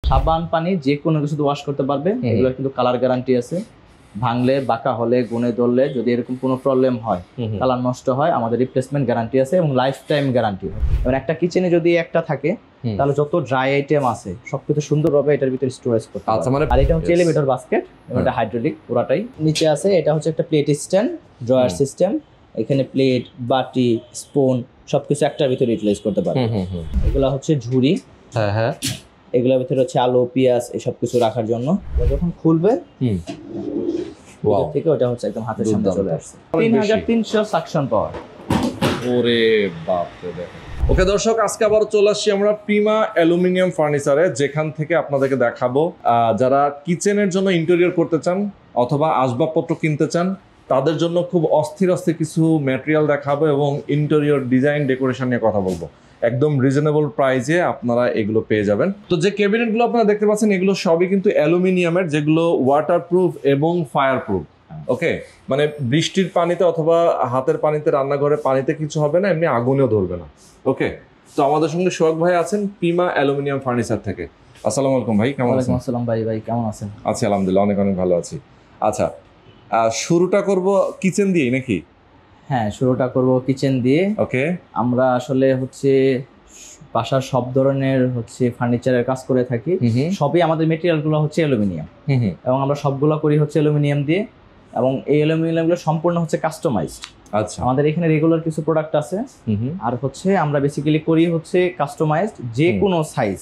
সাবান পানি যে কোনো কিছু ওয়াশ করতে পারবে। এগুলো কিন্তু কালার গ্যারান্টি আছে। ভাঙলে বাঁকা হলে গুনে ধরলে যদি এরকম কোনো প্রবলেম হয়, কালার নষ্ট হয়, আমাদের রিপ্লেসমেন্ট গ্যারান্টি আছে এবং লাইফ টাইম গ্যারান্টি। এবং একটা কিচেনে যদি একটা থাকে তাহলে যত ড্রাই আইটেম আছে সবকিছু সুন্দরভাবে এটার ভিতরে স্টোরেজ করতে পারবে। আর এটা হচ্ছে এলিভেটর বাস্কেট, এটা হাইড্রোলিক পুরাটাই। নিচে আছে এটা হচ্ছে একটা প্লেট স্ট্যান্ড, ড্রয়ার সিস্টেম। এখানে প্লেট, বাটি, স্পুন সবকিছু একটার ভিতরে ইউটিলাইজ করতে পারবে। এগুলা হচ্ছে ঝুড়ি। হ্যাঁ, এগুলোর ভিতরে হচ্ছে আলু, পেঁয়াজ এসব কিছু রাখার জন্য। যখন খুলবে থেকে ওটা হচ্ছে একদম হাতের সামনে চলে আসছে। 3300 সাকশন পাওয়ার। ওরে বাপ রে দেখেন। ওকে দর্শক, আজকে আবার চলে আসছি আমরা প্রিমা অ্যালুমিনিয়াম ফার্নিচারে, যেখান থেকে আপনাদেরকে দেখাবো যারা কিচেনের জন্য ইন্টেরিয়র করতে চান অথবা আসবাবপত্র কিনতে চান তাদের জন্য খুব অস্থির কিছু ম্যাটেরিয়াল দেখাবো এবং ইন্টেরিয়র ডিজাইন ডেকোরেশন নিয়ে কথা বলবো। একদম রিজনেবল প্রাইসে আপনারা এগুলো পেয়ে যাবেন। তো যে ক্যাবিনেটগুলো আপনারা দেখতে পাচ্ছেন এগুলো সবই কিন্তু অ্যালুমিনিয়ামের, যেগুলো ওয়াটারপ্রুফ এবং ফায়ারপ্রুফ। ওকে, মানে বৃষ্টির পানিতে অথবা হাতের পানিতে, রান্নাঘরের পানিতে কিছু হবে না, এমনি আগুনেও ধরবে না। ওকে, তো আমাদের সঙ্গে সোহাগ ভাই আছেন প্রিমা অ্যালুমিনিয়াম ফার্নিচার থেকে। আসসালামু আলাইকুম ভাই, কেমন আছেন? আসসালাম ভাই কেমন আছেন? আছি আলহামদুলিল্লাহ, অনেক অনেক ভালো আছি। আচ্ছা, শুরুটা করব কিচেন দিয়ে নাকি? হ্যাঁ, শুরুটা করব কিচেন দিয়ে। ওকে, আমরা আসলে হচ্ছে বাসার সব ধরনের হচ্ছে ফার্নিচারের কাজ করে থাকি। সবই আমাদের মেটেরিয়ালগুলো হচ্ছে অ্যালুমিনিয়াম এবং আমরা সবগুলো করি হচ্ছে অ্যালুমিনিয়াম দিয়ে এবং এই অ্যালুমিনিয়ামগুলো সম্পূর্ণ হচ্ছে কাস্টমাইজড। আচ্ছা, আমাদের এখানে রেগুলার কিছু প্রোডাক্ট আছে আর হচ্ছে আমরা বেসিক্যালি করি হচ্ছে কাস্টমাইজড। যে কোনো সাইজ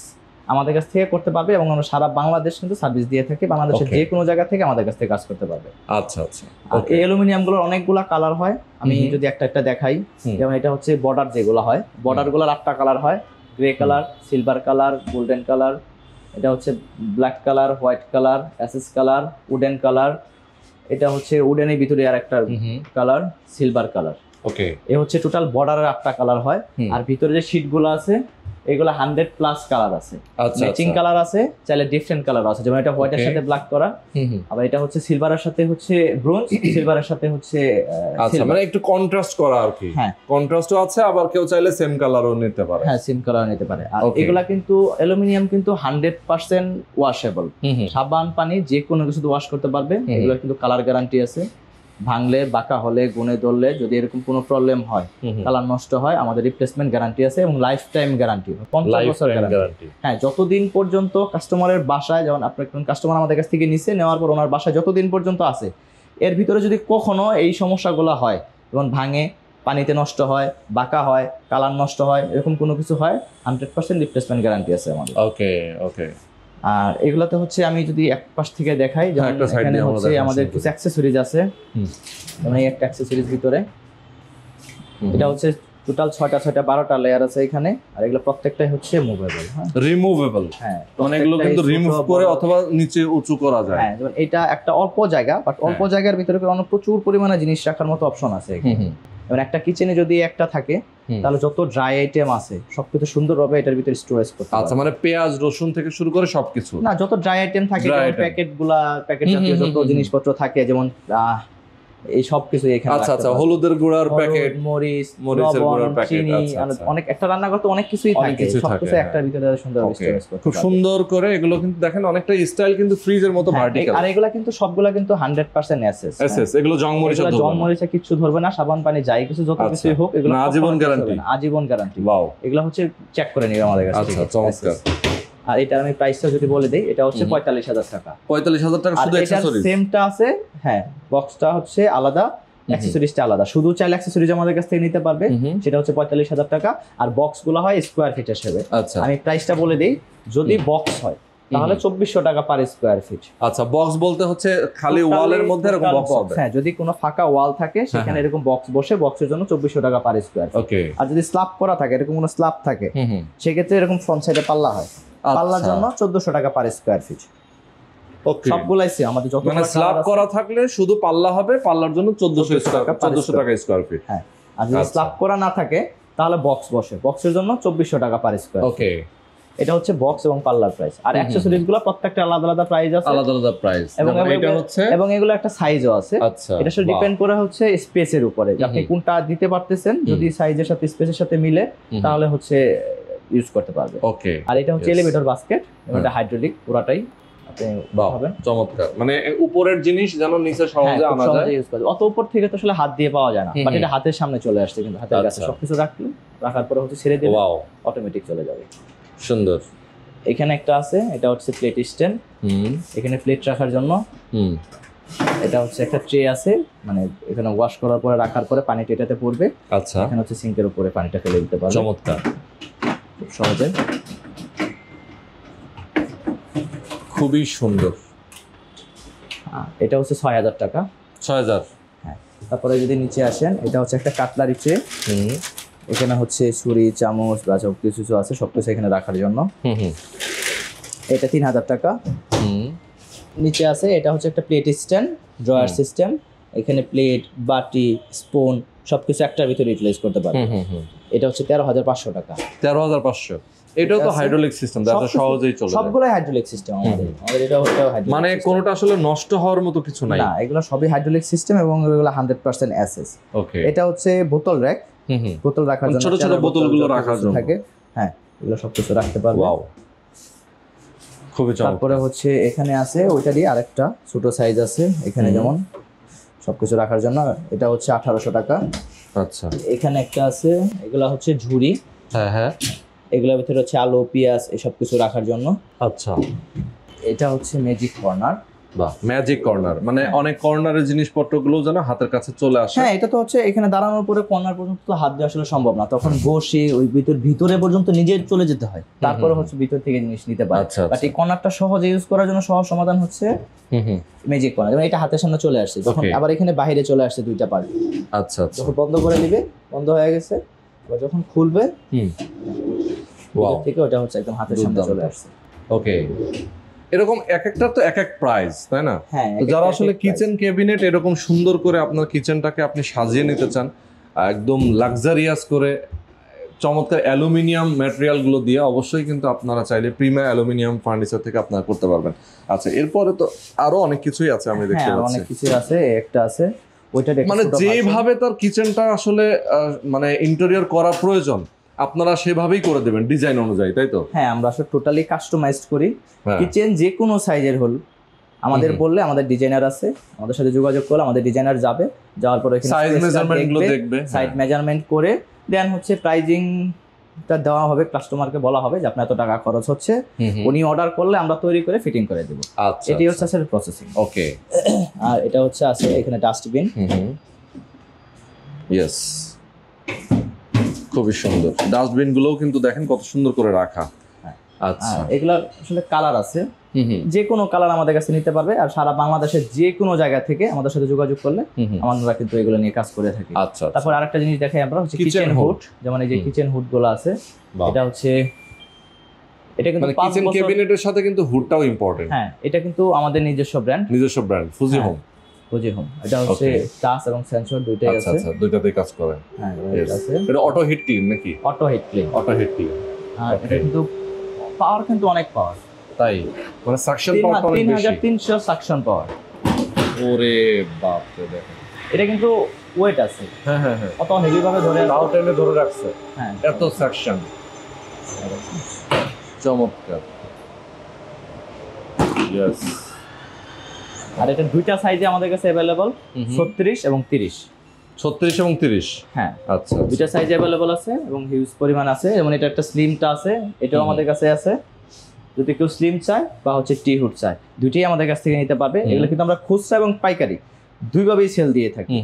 আমাদের কাছ থেকে করতে পারবে এবং আমরা সারা বাংলাদেশ কিন্তু সার্ভিস দিয়ে থাকি। বাংলাদেশের যে কোনো জায়গা থেকে আমাদের কাছ থেকে কাজ করতে পারবে। আচ্ছা আচ্ছা। আর এই অ্যালুমিনিয়ামগুলোর অনেকগুলা কালার হয়, আমি যদি একটা একটা দেখাই। যেমন এটা হচ্ছে বর্ডার, যেগুলো হয় বর্ডারগুলোর 8টা কালার হয়। Grey colour, silver colour, golden colour, এটা হচ্ছে black colour, white colour, ashes colour, wooden colour. এটা হচ্ছে উডেনের ভিতরে আর একটা কালার সিলভার কালার। ওকে, এ হচ্ছে টোটাল বর্ডারের 8টা কালার হয়। আর ভিতরে যে শীটগুলো আছে এগুলো 100+ কালার আছে। ম্যাচিং কালার আছে, চাইলে ডিফারেন্ট কালার আছে। যেমন এটা হোয়াইটের সাথে ব্ল্যাক করা, আবার এটা হচ্ছে সিলভারের সাথে হচ্ছে ব্রোঞ্জ, সিলভারের সাথে হচ্ছে আচ্ছা, মানে একটু কন্ট্রাস্ট করা আর কি। হ্যাঁ, কন্ট্রাস্টও আছে, আবার কেউ চাইলে সেম কালারও নিতে পারে। হ্যাঁ, সেম কালার নিতে পারে। আর এগুলা কিন্তু অ্যালুমিনিয়াম কিন্তু 100% ওয়াশেবল। সাবান পানি যে কোনো কিছু ওয়াশ করতে পারবে। এগুলা কিন্তু কালার গ্যারান্টি আছে। ভাঙলে বাঁকা হলে গুনে ধরলে যদি এরকম কোনো প্রবলেম হয়, কালার নষ্ট হয়, আমাদের রিপ্লেসমেন্ট গ্যারান্টি আছে এবং লাইফ টাইম গ্যারান্টি, 50 বছর গ্যারান্টি। হ্যাঁ, যতদিন পর্যন্ত কাস্টমারের বাসায়, যেমন আপনার কোন কাস্টমার আমাদের কাছ থেকে নিছে, নেওয়ার পর ওনার বাসায় যতদিন পর্যন্ত আছে, এর ভিতরে যদি কখনো এই সমস্যাগুলো হয়, যেমন ভাঙে, পানিতে নষ্ট হয়, বাঁকা হয়, কালার নষ্ট হয়, এরকম কোনো কিছু হয়, 100% রিপ্লেসমেন্ট গ্যারান্টি আছে আমাদের। ওকে ওকে। আর এগুলাতে হচ্ছে আমি যদি এক পাশ থেকে দেখাই, যেমন এখানে হচ্ছে আমাদের কিছু অ্যাক্সেসরিজ আছে। যেমন এই একটা অ্যাক্সেসরিজ ভিতরে, এটা হচ্ছে টোটাল 6টা 12টা লেয়ার আছে এখানে। আর এগুলো প্রত্যেকটাই হচ্ছে মুভেবল। হ্যাঁ, রিমুভেবল। হ্যাঁ, অনেকগুলো কিন্তু রিমুভ করে অথবা নিচে উঁচু করা যায়। হ্যাঁ, যেমন এটা একটা অল্প জায়গা, বাট অল্প জায়গার ভিতরে অনেক প্রচুর পরিমাণে জিনিস রাখার মতো অপশন আছে এখানে। এবং একটা কিচেনে যদি একটা থাকে তাহলে যত ড্রাই আইটেম আছে সবকিছু সুন্দরভাবে এটার ভিতরে স্টোরেজ করতে পারবে। আচ্ছা, মানে পেঁয়াজ, রসুন থেকে শুরু করে সবকিছু না, যত ড্রাই আইটেম থাকে, প্যাকেট জাতীয় যত জিনিসপত্র থাকে, যেমন এই সব কিছু এখানে। আচ্ছা আচ্ছা, হলুদের গুঁড়ার প্যাকেট, মরিচের গুঁড়ার প্যাকেট, অনেক একটা রান্নাঘর তো অনেক কিছুই থাকে, সবকিছু একটার ভিতরে সুন্দর স্টোরেজ করতে খুব সুন্দর করে। এগুলো কিন্তু দেখেন অনেকটা স্টাইল কিন্তু ফ্রিজের মতো ভার্টিক্যাল। আর এগুলা কিন্তু সবগুলা কিন্তু 100% এসএস। এগুলো জংমরিচা কিচ্ছু ধরবে না, সাবান পানি যাই কিছু যত কিছুই হোক, এগুলো আজীবন গ্যারান্টি। আজীবন গ্যারান্টি। ওয়াও, এগুলো হচ্ছে চেক করে নিবে আমাদের কাছে। আচ্ছা, চমৎকার। আর এটার আমি প্রাইসটা যদি বলে দেই, এটা হচ্ছে 45,000 টাকা। 45,000 টাকা শুধু অ্যাকসেসরিজ? সেমটা আছে, হ্যাঁ, বক্সটা হচ্ছে আলাদা, অ্যাকসেসরিজটা আলাদা। শুধু চাইলে অ্যাকসেসরিজ আমাদের কাছ থেকে নিতে পারবে, সেটা হচ্ছে 45,000 টাকা। আর বক্সগুলো হয় স্কোয়ার ফিট হিসেবে। আচ্ছা, আমি প্রাইসটা বলে দেই, যদি বক্স হয় তাহলে 2400 টাকা পার স্কোয়ার ফিট। আচ্ছা, বক্স বলতে হচ্ছে খালি ওয়ালের মধ্যে এরকম বক্স হবে? হ্যাঁ, যদি কোনো ফাঁকা ওয়াল থাকে সেখানে এরকম বক্স বসে, বক্সের জন্য 2400 টাকা পার স্কোয়ার ফিট। ওকে। আর যদি স্ল্যাব করা থাকে, এরকম কোনো স্ল্যাব থাকে, সেক্ষেত্রে এরকম ফ্রন্ট সাইডে পাল্লা হয়, পাল্লার জন্য 1400 টাকা পার স্কোয়ার ফিট। ওকে, সবগুলাই সেম আমাদের। যত মানে স্ল্যাব করা থাকলে শুধু পাল্লা হবে, পাল্লার জন্য 1400 টাকা স্কয়ার ফিট। হ্যাঁ, আর যদি স্ল্যাব করা না থাকে তাহলে বক্স বসে, বক্সের জন্য 2400 টাকা পার স্কয়ার। ওকে, এটা হচ্ছে বক্স এবং পাল্লার প্রাইস। আর অ্যাকসেসরিজ গুলো প্রত্যেকটা আলাদা আলাদা প্রাইস আছে, আলাদা আলাদা প্রাইস। এবং এগুলো একটা সাইজও আছে। আচ্ছা, এটা আসলে ডিপেন্ড করে হচ্ছে স্পেসের উপরে, আপনি কোনটা দিতে পারতেছেন। যদি সাইজের সাথে স্পেসের সাথে মিলে তাহলে হচ্ছে ইউজ করতে পারবে। ওকে, আর এটা হচ্ছে এলিভেটর বাস্কেট, এটা হাইড্রোলিক পুরাটাই। আপনি পাবেন চমৎকার, মানে উপরের জিনিস যেন নিচে সহজে আনা যায়, ইউজ করতে। অত উপর থেকে তো আসলে হাত দিয়ে পাওয়া যায় না, বাট এটা হাতের সামনে চলে আসছে, কিন্তু হাতের কাছে সবকিছু রাখার পরে হচ্ছে ছেড়ে দিলে অটোমেটিক চলে যাবে। সুন্দর। এখানে একটা আছে, এটা হচ্ছে প্লেট স্ট্যান্ড, এখানে প্লেট রাখার জন্য। এটা হচ্ছে একটা ট্রে আছে, মানে এখানে ওয়াশ করার পরে রাখার পরে পানিটা এটাতে পড়বে। আচ্ছা, এখানে হচ্ছে সিঙ্কের উপরে পানিটা ফেলে দিতে পারবে। চমৎকার, খুব সহজে, খুবই সুন্দর। এটা হচ্ছে 6000 টাকা। 6000। হ্যাঁ, তারপরে যদি নিচে আসেন, এটা হচ্ছে একটা কাটলারি ট্রে। এখানে হচ্ছে ছুরি, চামচ বা সব কিছু আছে, সবকিছু এখানে রাখার জন্য। এটা 3000 টাকা। নিচে আছে, এটা হচ্ছে একটা প্লেট স্ট্যান্ড, ড্রয়ার সিস্টেম। এখানে প্লেট, বাটি, স্পুন সবকিছু একটার ভিতরে ইউটিলাইজ করতে পারবে। এটা হচ্ছে 13500 টাকা। 13500। এটাও তো হাইড্রোলিক সিস্টেম, যাতে সহজেই চলে যায়। সবগুলাই হাইড্রোলিক সিস্টেম আমাদের এটাও হাইড্রোলিক, মানে কোনোটা আসলে নষ্ট হওয়ার মতো কিছু নাই না, এগুলো সবই হাইড্রোলিক সিস্টেম এবং এগুলো 100% এসএস। ওকে, এটা হচ্ছে বোতল র‍্যাক, বোতল রাখার জন্য, ছোট ছোট বোতলগুলো রাখার জন্য থাকে। হ্যাঁ, এগুলো সবকিছু রাখতে পারবে। ওয়াও, খুবই চমৎকার। তারপরে হচ্ছে এখানে আছে ওইটারই আরেকটা ছোট সাইজ আছে এখানে, যেমন সবকিছু রাখার জন্য। এটা হচ্ছে 1800 টাকা। আচ্ছা, এখানে একটা আছে, এগুলা হচ্ছে ঝুড়ি। হ্যাঁ, এগুলোর ভিতরে হচ্ছে আলু, পেঁয়াজ এসব কিছু রাখার জন্য। আচ্ছা, এটা হচ্ছে ম্যাজিক কর্নার। বাহ, ম্যাজিক কর্নার, মানে অনেক কর্নারের জিনিসপত্রগুলো যেন হাতের কাছে চলে আসে। হ্যাঁ, এটা তো হচ্ছে এখানে দাঁড়ানোর পরে কর্নার পর্যন্ত তো হাত দিয়ে আসলে সম্ভব না, তখন বসে ওই ভিতরে পর্যন্ত নিজে চলে যেতে হয়, তারপরে হচ্ছে ভিতর থেকে জিনিস নিতে পারে। বাট এই কর্নারটা সহজে ইউজ করার জন্য সহজ সমাধান হচ্ছে ম্যাজিক কর্নার। যেমন এটা হাতের সামনে চলে আসছে, যখন আবার এখানে বাইরে চলে আসছে দুইটা পার্ট। আচ্ছা, যখন বন্ধ করে দিবে, বন্ধ হয়ে গেছে, আবার যখন খুলবে থেকে ওটা হচ্ছে একদম হাতের সামনে চলে আসছে। ওকে, এরকম এক একটা তো এক এক প্রাইস, তাই না? হ্যাঁ, তো যারা আসলে কিচেন ক্যাবিনেট এরকম সুন্দর করে আপনার কিচেনটাকে আপনি সাজিয়ে নিতে চান, একদম লাক্সারিয়াস করে, চমৎকার অ্যালুমিনিয়াম ম্যাটেরিয়ালগুলো দিয়ে, অবশ্যই কিন্তু আপনারা চাইলে প্রিমা অ্যালুমিনিয়াম ফার্নিচার থেকে আপনারা করতে পারবেন। আচ্ছা, এরপরে তো আরো অনেক কিছুই আছে, আমি দেখতে পাচ্ছি অনেক কিছুই আছে। একটা আছে ওইটা, মানে যেভাবে তার কিচেনটা আসলে মানে ইন্টেরিয়র করা প্রয়োজন আপনারা সেভাবেই করে দেবেন ডিজাইন অনুযায়ী, তাই তো? হ্যাঁ, আমরা আসলে টোটালি কাস্টমাইজড করি। কিচেন যে কোনো সাইজের হল আমাদের বললে, আমাদের ডিজাইনার আছে, আমাদের সাথে যোগাযোগ করলে আমাদের ডিজাইনার যাবে, যাওয়ার পরে সাইজ মেজারমেন্টগুলো দেখবে, সাইজ মেজারমেন্ট করে দেন হচ্ছে প্রাইজিংটা দেওয়া হবে, কাস্টমারকে বলা হবে যে আপনার এত টাকা খরচ হচ্ছে, উনি অর্ডার করলে আমরা তৈরি করে ফিটিং করে দেব। আচ্ছা, এটি হচ্ছে আসলে প্রসেসিং। ওকে, আর এটা হচ্ছে আছে এখানে ডাস্টবিন। ইয়েস, খুবই সুন্দর। ডাস্টবিন গুলোও কিন্তু দেখেন কত সুন্দর করে রাখা। আচ্ছা, এগুলা আসলে কালার আছে, যে কোনো কালার আমাদের কাছে নিতে পারবে। আর সারা বাংলাদেশের যে কোনো জায়গা থেকে আমাদের সাথে যোগাযোগ করলে আমরা কিন্তু এগুলো নিয়ে কাজ করে থাকি। আচ্ছা, তারপর আরেকটা জিনিস দেখাই আমরা, হচ্ছে কিচেন হুড। যেমন এই যে কিচেন হুড গুলো আছে, এটা হচ্ছে, এটা কিন্তু কিচেন ক্যাবিনেটের সাথে কিন্তু হুডটাও ইম্পর্টেন্ট। হ্যাঁ, এটা কিন্তু আমাদের নিজস্ব ব্র্যান্ড, ফুজি হোম। এটা হচ্ছে টাচ এবং সেন্সর দুইটাই আছে। আচ্ছা, দুইটাতেই কাজ করে। হ্যাঁ, আছে। এটা অটো হিট ক্লিন নাকি? Auto hit clean. আর এটা কিন্তু পাওয়ার কিন্তু অনেক পাওয়ার, তাই মানে সাকশন পাওয়ার অনেক বেশি, 3300 সাকশন পাওয়ার। ওরে বাপ রে, দেখেন এটা কিন্তু ওয়েট আছে। হ্যাঁ, অত হেভি ভাবে ধরে রাখছে। হ্যাঁ, এত সাকশন, চমৎকার। ইয়েস। আর এটা দুইটা সাইজে আমাদের কাছে अवेलेबल, 36 এবং 30। 36 এবং 30। হ্যাঁ, আচ্ছা, দুইটা সাইজে अवेलेबल আছে এবং হিউজ পরিমাণ আছে। যেমন এটা একটা স্লিমটা আছে, এটাও আমাদের কাছে আছে। যদি কেউ স্লিম চায় বা হচ্ছে টি হুড চায়, দুইটাই আমাদের কাছ থেকে নিতে পারবে। এগুলো কিন্তু আমরা খুচরা এবং পাইকারি দুইভাবেই সেল দিয়ে থাকি।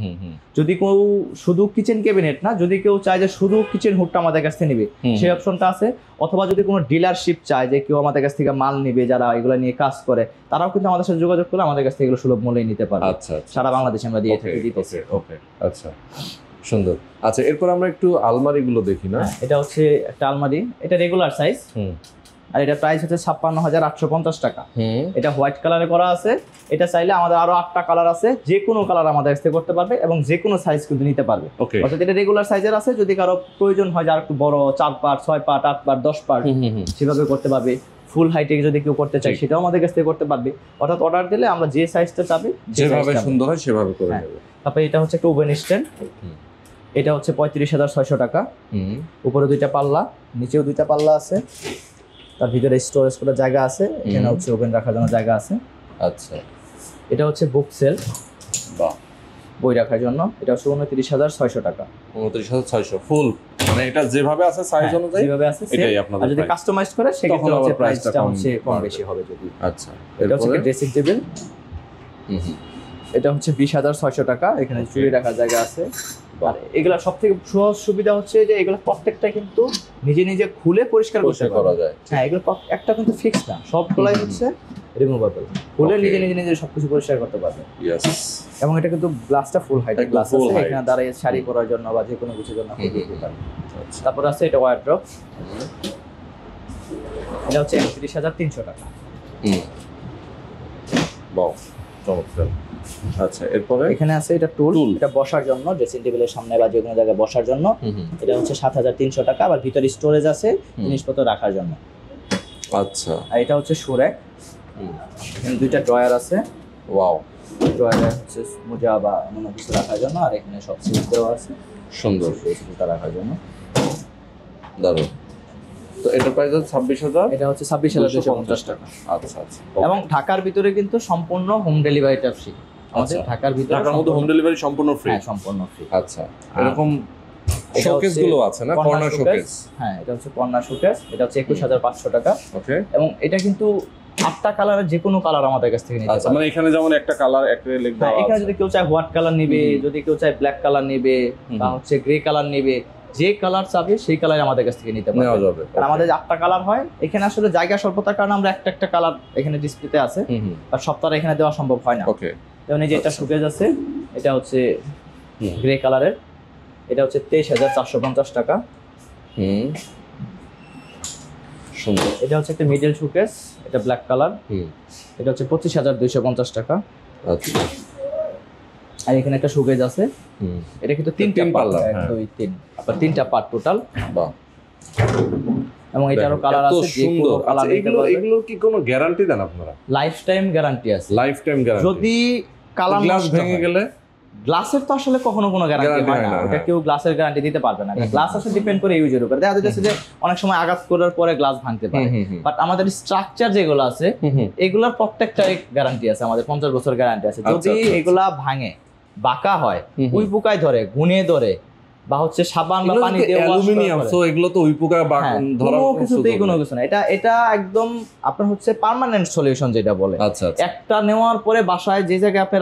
যদি কেউ শুধু কিচেন ক্যাবিনেট না, যদি কেউ চায় যে শুধু কিচেন হুডটা আমাদের কাছ থেকে নিবে, সেই অপশনটা আছে। অথবা যদি কোনো ডিলারশিপ চায় যে কেউ আমাদের কাছ থেকে মাল নিবে, যারা এগুলো নিয়ে কাজ করে, তারাও কিন্তু আমাদের সাথে যোগাযোগ করলে আমাদের কাছ থেকে এগুলো সুলভ মূল্যে নিতে পারবে। আচ্ছা, সারা বাংলাদেশে আমরা দিয়ে থাকি, দিতেছি। ওকে, আচ্ছা, সুন্দর। আচ্ছা, এরপর আমরা একটু আলমারিগুলো দেখি না? এটা হচ্ছে একটা আলমারি, এটা রেগুলার সাইজ। আর এটা প্রাইস হচ্ছে ৫৬,৮৫০ টাকা। এটা হোয়াইট কালারে করা আছে। এটা চাইলে আমাদের আরো 8টা কালার আছে, যে কোনো কালার আমাদের কাছ থেকে করতে পারবে এবং যে কোনো সাইজ কিন্তু নিতে পারবে। অর্থাৎ এটা রেগুলার সাইজের আছে, যদি কারো প্রয়োজন হয় যার একটু বড় 4 পার্ট, 6 পার্ট, 8 পার্ট, 10 পার্ট, সেভাবে করতে পারবে। ফুল হাইটে যদি কেউ করতে চায়, সেটাও আমাদের কাছ থেকে করতে পারবে। অর্থাৎ অর্ডার দিলে আমরা যে সাইজটা চাবি, যেভাবে সুন্দর হয় সেভাবে করে দেব। তারপরে এটা হচ্ছে একটা ওভেন স্ট্যান্ড। এটা হচ্ছে 35,600 টাকা। উপরে 2টা পাল্লা, নিচেও 2টা পাল্লা আছে, তার ভিতরে স্টোরেজ করার জায়গা আছে, এখানে হচ্ছে ওভেন রাখার জন্য জায়গা আছে। আচ্ছা, এটা হচ্ছে বুক সেল, বাহ, বই রাখার জন্য। এটা হচ্ছে 29,600 টাকা। 29,600 ফুল, মানে এটা যেভাবে আছে সাইজ অনুযায়ী যেভাবে আছে এটাই আপনাদের আর যদি price। কাস্টমাইজ করে সেক্ষেত্রে তখন হচ্ছে আবার price টা প্রাইসটা কম হচ্ছে কম বাড়বে। বেশি হবে যদি। আচ্ছা, এটা হচ্ছে এরপরে ড্রেসিং টেবিল, এটা হচ্ছে 20,600 টাকা। এখানে চুড়ি রাখার জায়গা আছে। আর এগুলা সবথেকে সহজ সুবিধা হচ্ছে যে এগুলো প্রত্যেকটা কিন্তু নিজে নিজে খুলে পরিষ্কার করতে করা করা যায়। হ্যাঁ, এগুলো একটা কিন্তু ফিক্স না, সবগুলাই হচ্ছে রিমুভেবল, খুলে Okay. নিজে নিজে সবকিছু পরিষ্কার করতে পারবে। ইয়েস, এবং এটা কিন্তু গ্লাসটা ফুল হাইট একদম গ্লাস full আছে, height। এখানে দাঁড়িয়ে শাড়ি পরার জন্য বা যে কোনো কিছুর জন্য আপনি দিতে পারেন। আচ্ছা, তারপর আছে এটা ওয়ার্ড্রপ, এটা হচ্ছে 31,300 টাকা। বাহ, চমৎকার। আচ্ছা, এরপরে এখানে আছে এটা টুল, Tool। এটা বসার জন্য, ড্রেসিং টেবিলের সামনে বা যে কোনো জায়গায় বসার জন্য। এটা হচ্ছে 7,300 টাকা। আবার ভিতরে স্টোরেজ আছে জিনিসপত্র রাখার জন্য। আচ্ছা, আর এটা হচ্ছে শোরেক, এখানে 2টা ড্রয়ার আছে, ওয়াও, ড্রয়ারে হচ্ছে মোজা বা অন্য কিছু রাখার জন্য। আর এখানে সব সিল দেওয়া আছে সুন্দর, জুতা রাখার জন্য। দারুণ। তো এটার প্রাইস হচ্ছে 26,000। এটা হচ্ছে 26,250 টাকা। আচ্ছা আচ্ছা, এবং ঢাকার ভিতরে কিন্তু সম্পূর্ণ হোম ডেলিভারিটা ফ্রি। আমাদের আচ্ছা। ঢাকার ভিতরে ঢাকার মধ্যে হোম ডেলিভারি সম্পূর্ণ ফ্রি। হ্যাঁ, সম্পূর্ণ ফ্রি। আচ্ছা, এরকম এটা শোকেস হচ্ছে গুলো আছে না, কর্নার শোকেস? হ্যাঁ, এটা হচ্ছে কর্নার শোকেস, এটা হচ্ছে 21,500 টাকা। ওকে, এবং এটা কিন্তু 8টা কালারের যে কোনো কালার আমাদের কাছ থেকে নিতে আচ্ছা, পারবে। মানে এখানে যেমন একটা কালার অ্যাক্রিলিক হ্যাঁ, দেওয়া এখানে আছে। যদি কেউ চায় হোয়াইট কালার নেবে, যদি কেউ চায় ব্ল্যাক কালার নেবে বা হচ্ছে গ্রে কালার নেবে, যে কালার চাবে সেই কালার আমাদের কাছ থেকে নিতে নেওয়া পারবে। যাবে। আর আমাদের 8টা কালার হয়। এখানে আসলে জায়গা স্বল্পতার কারণে আমরা একটা কালার এখানে ডিসপ্লেতে আছে, আর সবটা এখানে দেওয়া সম্ভব হয় না। ওকে, যেমন এই যে এটা শোকেস আছে, এটা হচ্ছে গ্রে কালারের, এটা হচ্ছে 23,450 টাকা। সুন্দর। এটা হচ্ছে একটা মিডল শোকেস, এটা ব্ল্যাক কালার, এটা হচ্ছে 25,250 টাকা। আচ্ছা, আর এখানে একটা শোকেস আছে, এটা কিন্তু 3টা তিন পাল্লা, পাল্লা, 1 হ্যাঁ। 2 3, আপনার 3টা পার্ট টোটাল। বাহ, এবং এটারও কালার এত আছে, যে কোনো সুন্দর। কালার আচ্ছা, নিতে এগুলো পারবে। এগুলোর কি কোনো গ্যারান্টি দেন আপনারা? লাইফ টাইম গ্যারান্টি আছে। Life time guarantee? যদি কালার গ্লাস ভেঙে গেলে? গ্লাসের তো আসলে কখনো কোনো গ্যারান্টি Guarantee হয় না, হয় না, ওটা হ্যাঁ। কেউ গ্লাসের গ্যারান্টি দিতে পারবে না। গ্লাস আসলে ডিপেন্ড করে ইউজের উপর। দেখা যাচ্ছে যে অনেক সময় আঘাত করার পরে গ্লাস ভাঙতে পারে, বাট আমাদের স্ট্রাকচার যেগুলো আছে এগুলোর প্রত্যেকটার গ্যারান্টি আছে। আমাদের 50 বছর গ্যারান্টি আছে। যদি আচ্ছা। এগুলা ভাঙে, বাঁকা হয়, উই পোকায় ধরে, গুনে ধরে, বা হচ্ছে সাবান বা পানি দিয়ে ওয়াশ অ্যালুমিনিয়াম, করা সো এগুলো তো উই পোকা বা ধরার কোনো কোনো কিছুতেই সুযোগ কোনো নেই। কিছু না। এটা একদম আপনার হচ্ছে পার্মানেন্ট সলিউশন যেটা বলে। আচ্ছা আচ্ছা, একটা নেওয়ার পরে বাসায় যে জায়গায় আপনি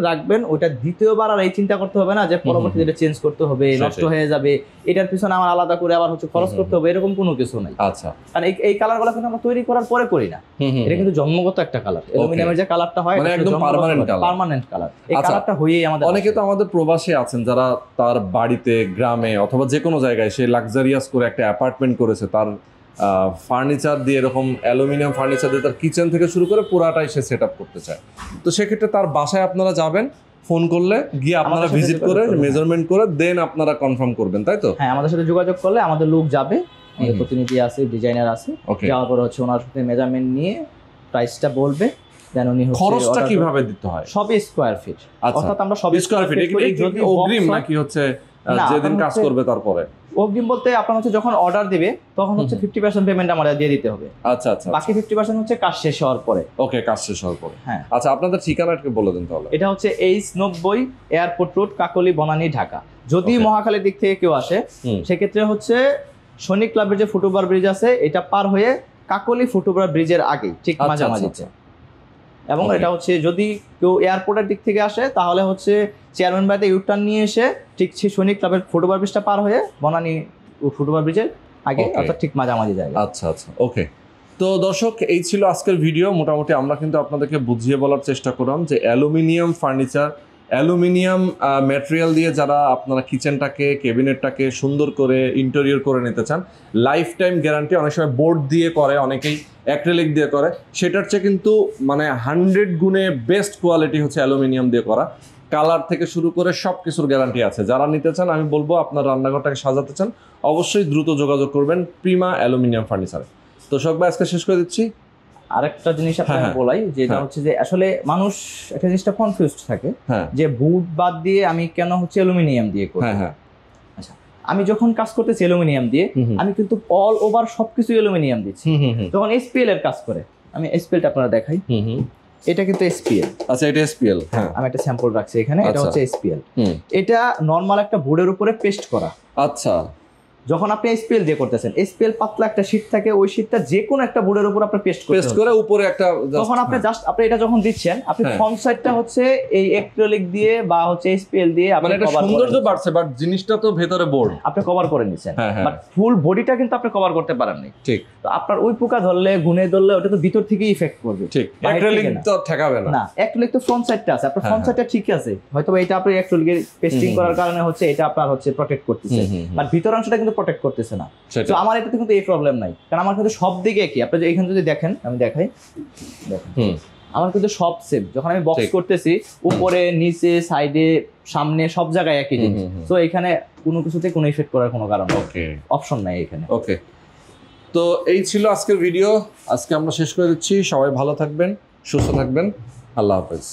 রাখবেন, ওইটা দ্বিতীয়বার আর এই চিন্তা করতে হবে না যে পরবর্তীতে এটা চেঞ্জ করতে হবে, নষ্ট হয়ে যাবে, এটার পিছনে আমার আলাদা করে আবার হচ্ছে খরচ করতে হবে, এরকম কোনো কিছু নাই। আচ্ছা, কারণ এই কালারগুলো কিন্তু আমরা তৈরি করার পরে করি না, এটা কিন্তু জন্মগত একটা কালার। অ্যালুমিনিয়ামের যে কালারটা হয়, মানে একদম permanent color। Permanent colour. এই আচ্ছা। কালারটা হয়েই আমাদের অনেকে তো আমাদের প্রবাসী আছেন যারা তার বাড়িতে, গ্রামে অথবা যে কোনো জায়গায় সে লাক্সারিয়াস করে একটা অ্যাপার্টমেন্ট করেছে, তার ফার্নিচার দিয়ে, এরকম অ্যালুমিনিয়াম ফার্নিচার দিয়ে তার কিচেন থেকে শুরু করে পুরাটাই সে সেট আপ করতে চায়। তো সেক্ষেত্রে তার বাসায় আপনারা যাবেন, ফোন করলে গিয়ে আপনারা আমাদের সাথে ভিজিট যোগাযোগ করে করবেন। মেজারমেন্ট করে দেন আপনারা কনফার্ম করবেন, তাই তো? হ্যাঁ, আমাদের সাথে যোগাযোগ করলে আমাদের লোক যাবে, আমাদের প্রতিনিধি আছে, ডিজাইনার আছে, ওকে, যাওয়ার পরে হচ্ছে ওনার সাথে মেজারমেন্ট নিয়ে প্রাইসটা বলবে, দেন উনি হচ্ছে খরচটা order কিভাবে দিতে হয়? সবই স্কোয়ার ফিট। আচ্ছা, অর্থাৎ আমরা সব স্কয়ার ফিট। যদি অগ্রিম নাকি হচ্ছে না, যেদিন আপনার কাজ হচ্ছে- করবে তারপরে? অগ্রিম বলতে আপনার হচ্ছে যখন অর্ডার দিবে তখন হচ্ছে 50% পেমেন্ট আমাদের দিয়ে দিতে হবে, আচ্ছা আচ্ছা, বাকি 50% হচ্ছে কাজ শেষ হওয়ার পরে। ওকে, কাজ শেষ হওয়ার পরে। হ্যাঁ, আচ্ছা, আপনাদের ঠিকানাটা বলে দিন তাহলে। এটা হচ্ছে H90 এয়ারপোর্ট রোড, কাকলি, বনানী, ঢাকা। যদি Okay. মহাখালীর দিক থেকে কেউ আসে, সেক্ষেত্রে হচ্ছে সৈনিক ক্লাবের যে ফুটওভার ব্রিজ আছে, এটা পার হয়ে কাকলি ফুটওভার ব্রিজের আগে ঠিক আচ্ছা, মাঝামাঝিতে। এবং Okay. এটা হচ্ছে যদি কেউ এয়ারপোর্টের দিক থেকে আসে, তাহলে হচ্ছে চেয়ারম্যান বাড়িতে ইউটার্ন নিয়ে এসে ঠিক সেই সৈনিক ক্লাবের ফুটওভার ব্রিজটা পার হয়ে বনানী ফুটওভার ব্রিজের আগে, Okay. অর্থাৎ ঠিক মাঝামাঝি জায়গা। আচ্ছা আচ্ছা, ওকে। তো দর্শক, এই ছিল আজকের ভিডিও। মোটামুটি আমরা কিন্তু আপনাদেরকে বুঝিয়ে বলার চেষ্টা করলাম যে অ্যালুমিনিয়াম ফার্নিচার, অ্যালুমিনিয়াম ম্যাটেরিয়াল দিয়ে যারা আপনারা কিচেনটাকে, ক্যাবিনেটটাকে সুন্দর করে ইন্টেরিয়র করে নিতে চান, লাইফ টাইম গ্যারান্টি। অনেক সময় বোর্ড দিয়ে করে, অনেকেই অ্যাক্রিলিক দিয়ে করে, সেটার চেয়ে কিন্তু মানে 100 গুণে বেস্ট কোয়ালিটি হচ্ছে অ্যালুমিনিয়াম দিয়ে করা। কালার থেকে শুরু করে সব কিছুর গ্যারান্টি আছে। যারা নিতে চান, আমি বলবো আপনার রান্নাঘরটাকে সাজাতে চান, অবশ্যই দ্রুত যোগাযোগ করবেন প্রিমা অ্যালুমিনিয়াম ফার্নিচারে। তো সব ভাই, আজকে শেষ করে দিচ্ছি। আরেকটা জিনিস আপনাকে হ্যাঁ, বলাই, যেটা হ্যাঁ। হচ্ছে যে আসলে মানুষ একটা জিনিসটা কনফিউজড থাকে হ্যাঁ যে বুট বাদ দিয়ে আমি কেন হচ্ছে অ্যালুমিনিয়াম দিয়ে করি। হ্যাঁ হ্যাঁ, আমি যখন কাজ করতেছি অ্যালুমিনিয়াম দিয়ে, আমি কিন্তু অল ওভার সবকিছু অ্যালুমিনিয়াম দিচ্ছি। যখন এসপিএল এর কাজ করে, আমি এসপিএলটা আপনারা দেখাই, এটা কিন্তু এসপিএল। আচ্ছা, এটা এসপিএল। হ্যাঁ, আমি একটা স্যাম্পল রাখছি এখানে, এটা হচ্ছে এসপিএল। এটা নরমাল একটা বোর্ডের উপরে পেস্ট করা। আচ্ছা, যখন আপনি এসপিএল দিয়ে করতেছেন, এসপিএল পাতলা একটা শীট থাকে, ওই শীটটা যে কোনো একটা বোর্ডের উপর আপনি পেস্ট করে উপরে একটা, তখন আপনি জাস্ট আপনি এটা যখন দিচ্ছেন, আপনি ফ্রন্ট সাইডটা হচ্ছে এই অ্যাক্রিলিক দিয়ে বা হচ্ছে এসপিএল দিয়ে আপনি এটা সৌন্দর্য বাড়ছে, বাট জিনিসটা তো ভেতরে বোর্ড আপনি কভার করে নিছেন, বাট ফুল বডিটা কিন্তু আপনি কভার করতে পারেন নাই। ঠিক। তো আপনার ওই পোকা ধরলে, গুনে ধরলে ওটা তো ভিতর থেকেই ইফেক্ট করবে। ঠিক, অ্যাক্রিলিক তো ঠেকাবে না। না, অ্যাক্রিলিক তো ফ্রন্ট সাইডটা আছে, আপনার ফ্রন্ট সাইডটা ঠিক আছে, হয়তো এটা আপনি অ্যাক্রিলিকের পেস্টিং করার কারণে হচ্ছে এটা আপনার হচ্ছে প্রটেক্ট করতেছে, বাট ভিতর অংশটা কিন্তু প্রটেক্ট করতেছে না। তো আমার এটাতে কিন্তু এই প্রবলেম নাই, কারণ আমার কিন্তু সব দিকে একই। আপনি এখানে যদি দেখেন, আমি দেখাই, দেখেন আমার কিন্তু সব সেম। যখন আমি বক্স করতেছি, উপরে নিচে সাইডে সামনে সব জায়গায় একই জিনিস। তো এখানে কোনো কিছুতে কোনো ইফেক্ট করার কোনো কারণ অপশন নাই এখানে। ওকে, তো এই ছিল আজকের ভিডিও। আজকে আমরা শেষ করে দিচ্ছি। সবাই ভালো থাকবেন, সুস্থ থাকবেন। আল্লাহ হাফেজ।